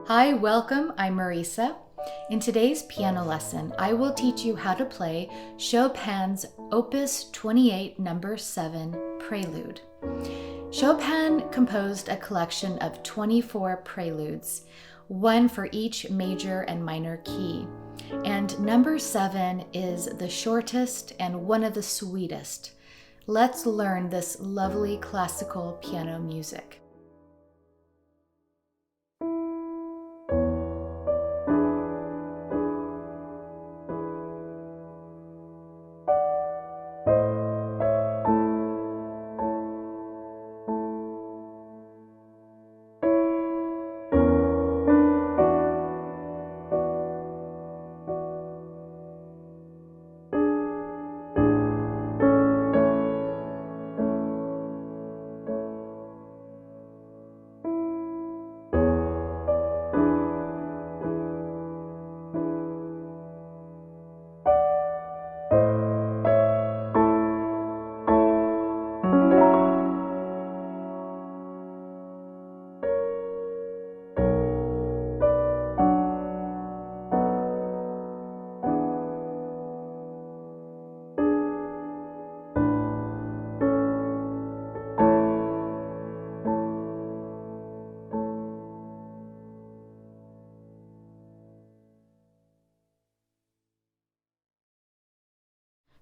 Hi, welcome. I'm Marisa. In today's piano lesson, I will teach you how to play Chopin's Opus 28 No. 7 Prelude. Chopin composed a collection of 24 preludes, one for each major and minor key. And number 7 is the shortest and one of the sweetest. Let's learn this lovely classical piano music.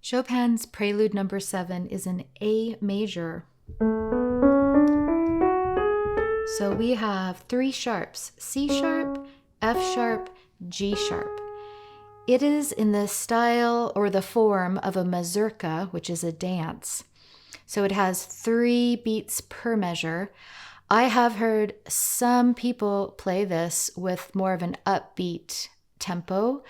Chopin's Prelude No. 7 is in A major. So we have 3 sharps, C sharp, F sharp, G sharp. It is in the style or the form of a mazurka, which is a dance. So it has 3 beats per measure. I have heard some people play this with more of an upbeat tempo,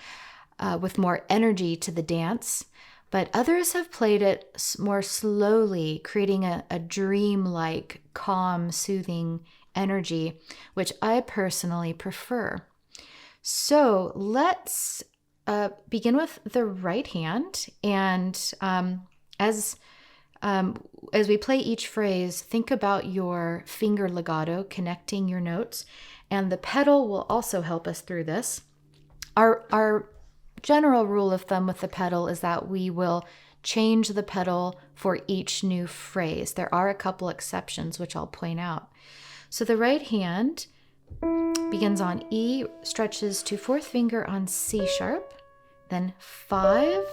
with more energy to the dance. But others have played it more slowly, creating a dream-like, calm, soothing energy, which I personally prefer. So let's begin with the right hand. And as we play each phrase, think about your finger legato, connecting your notes. And the pedal will also help us through this. Our general rule of thumb with the pedal is that we will change the pedal for each new phrase. There are a couple exceptions, which I'll point out. So the right hand begins on E, stretches to 4th finger on C sharp, then 5,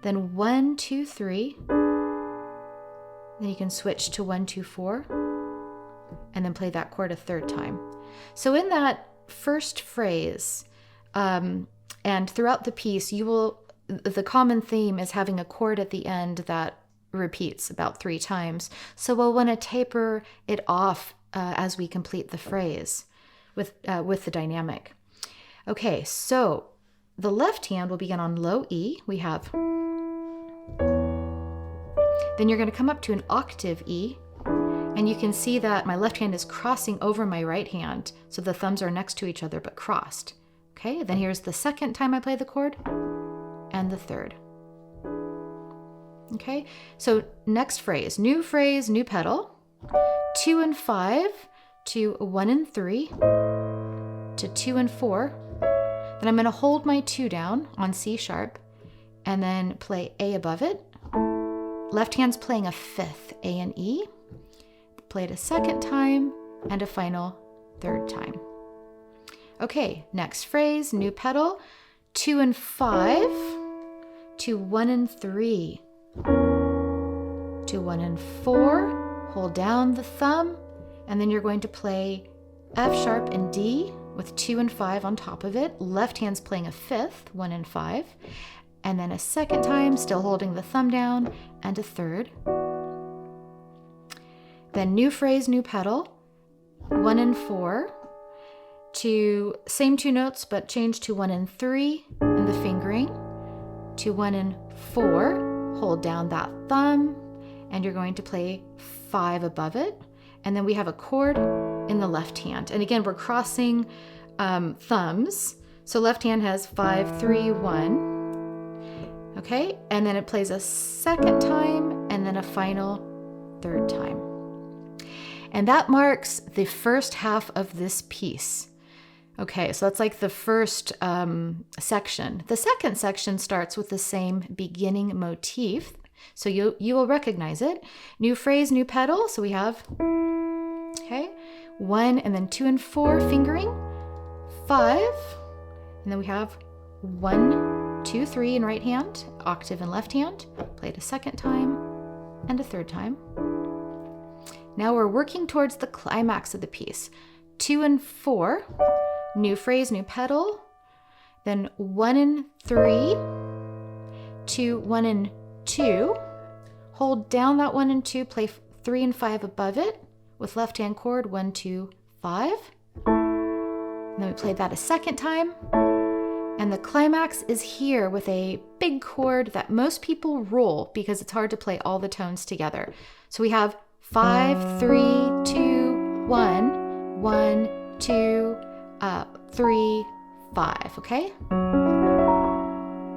then 1, 2, 3. Then you can switch to 1, 2, 4, and then play that chord a 3rd time. So in that first phrase, and throughout the piece, the common theme is having a chord at the end that repeats about 3 times. So we'll want to taper it off as we complete the phrase with the dynamic. Okay, so the left hand will begin on low E. We have. Then you're going to come up to an octave E, and you can see that my left hand is crossing over my right hand, so the thumbs are next to each other but crossed. Okay, then here's the second time I play the chord, and the 3rd. Okay, so next phrase, new pedal, 2 and 5 to 1 and 3 to 2 and 4. Then I'm going to hold my 2 down on C sharp and then play A above it. Left hand's playing a 5th, A and E. Play it a 2nd time and a final 3rd time. Okay, next phrase, new pedal, 2 and 5 to 1 and 3 to 1 and 4. Hold down the thumb, and then you're going to play F sharp and D with 2 and 5 on top of it. Left hand's playing a 5th, 1 and 5, and then a 2nd time, still holding the thumb down, and a 3rd. Then new phrase, new pedal, 1 and 4. To same 2 notes, but change to 1 and 3 in the fingering, to 1 and 4, hold down that thumb, and you're going to play 5 above it. And then we have a chord in the left hand. And again, we're crossing thumbs. So left hand has 5, 3, 1. Okay, and then it plays a 2nd time and then a final 3rd time. And that marks the first half of this piece. Okay, so that's like the first section. The second section starts with the same beginning motif. So you will recognize it. New phrase, new pedal. So we have, okay, 1 and then 2 and 4 fingering, 5, and then we have 1, 2, 3 in right hand, octave in left hand, played a second time and a third time. Now we're working towards the climax of the piece. 2 and 4, new phrase, new pedal, then 1 and 3, 2, 1 and 2, hold down that 1 and 2, play 3 and 5 above it with left hand chord, 1, 2, 5. And then we played that a second time. And the climax is here with a big chord that most people roll because it's hard to play all the tones together. So we have 5, 3, 2, 1, 1, 2, 3, 5, okay?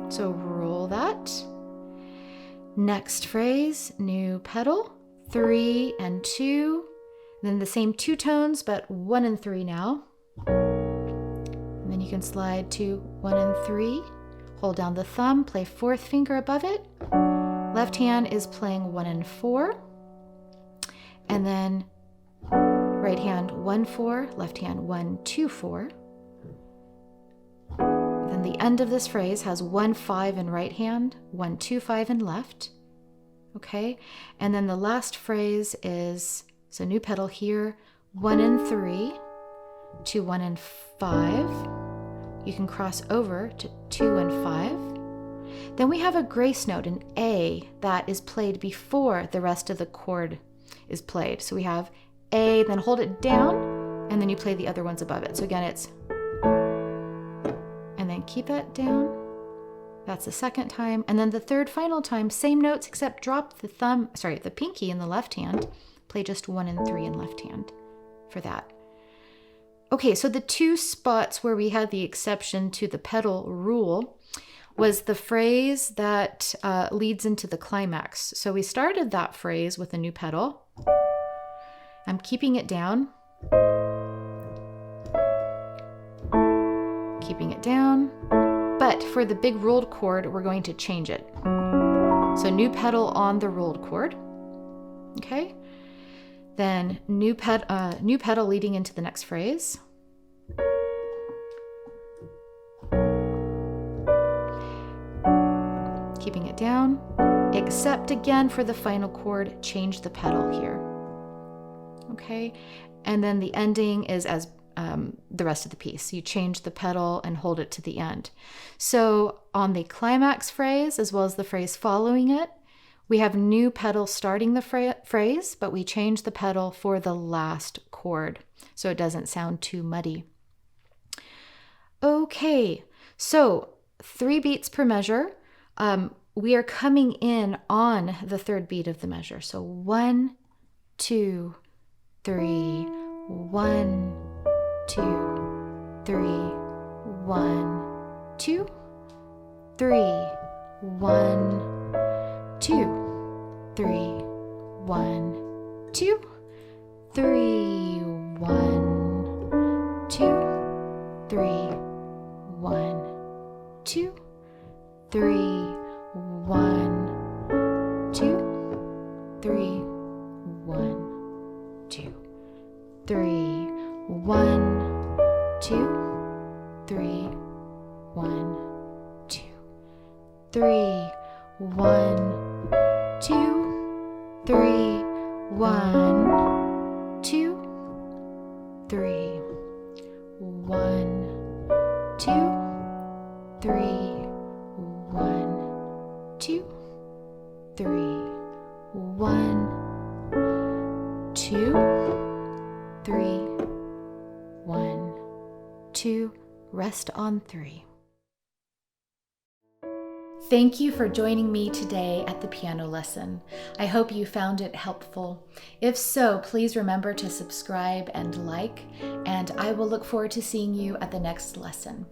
So roll that. Next phrase, new pedal, 3 and 2, then the same 2 tones, but 1 and 3 now. And then you can slide to 1 and 3, hold down the thumb, play 4th finger above it. Left hand is playing 1 and 4, and then right hand 1, 4, left hand 1, 2, 4. Then the end of this phrase has 1, 5 in right hand, 1, 2, 5 in left. Okay, and then the last phrase is, so new pedal here, 1 and 3 to 1 and 5. You can cross over to 2 and 5. Then we have a grace note, an A, that is played before the rest of the chord is played. So we have A, then hold it down, and then you play the other ones above it. So again, it's, and then keep that down. That's the second time. And then the third final time, same notes, except drop the pinky in the left hand. Play just 1 and 3 in left hand for that. Okay, so the 2 spots where we had the exception to the pedal rule was the phrase that leads into the climax. So we started that phrase with a new pedal. I'm keeping it down. Keeping it down. But for the big rolled chord, we're going to change it. So new pedal on the rolled chord. Okay. Then new pedal leading into the next phrase. Keeping it down. Except again for the final chord, change the pedal here. Okay. And then the ending is as the rest of the piece. You change the pedal and hold it to the end. So on the climax phrase, as well as the phrase following it, we have new pedal starting the phrase, but we change the pedal for the last chord so it doesn't sound too muddy. Okay, so 3 beats per measure. We are coming in on the 3rd beat of the measure. So 1, 2, 3, 1, 2, 3, 1, 2, 3, 1, 2, 3, 1, 2, 3, 1, 2, 3, 1, 2, 3, 1, 2, 3, 1, 2, 3, 1, 2, 3, 1, 2, 3, 1, 2, 3, 1, 2, 3, 1, 2, 3, 1, 2, 3, 1, 2, 3, 1, 2, rest on 3. Thank you for joining me today at the piano lesson. I hope you found it helpful. If so, please remember to subscribe and like, and I will look forward to seeing you at the next lesson.